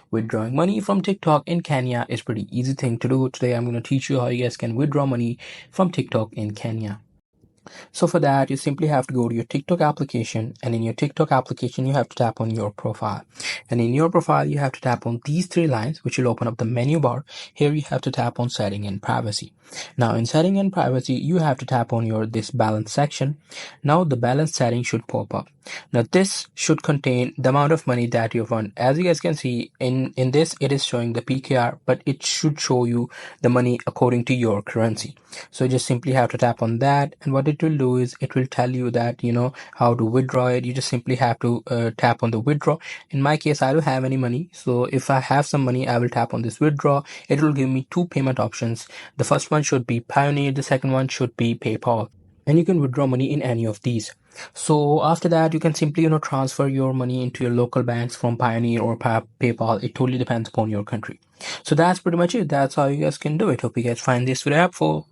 Withdrawing money from TikTok in Kenya is pretty easy thing to do. Today I'm going to teach you how you guys can withdraw money from TikTok in Kenya. So for that, you simply have to go to your TikTok application, and in your TikTok application, you have to tap on your profile. And in your profile, you have to tap on these three lines, which will open up the menu bar. Here you have to tap on setting and privacy. Now in setting and privacy, you have to tap on this balance section. Now the balance setting should pop up. Now this should contain the amount of money that you've earned. As you guys can see in this, it is showing the PKR, but it should show you the money according to your currency. So you just simply have to tap on that, and what it will do is it will tell you that how to withdraw it. You just simply have to tap on the withdraw. In my case, I don't have any money, so if I have some money, I will tap on this withdraw. It will give me two payment options. The first one should be Payoneer, the second one should be PayPal, and you can withdraw money in any of these. So after that, you can simply transfer your money into your local banks from Payoneer or PayPal. It totally depends upon your country. So that's pretty much it. That's how you guys can do it. Hope you guys find this very helpful.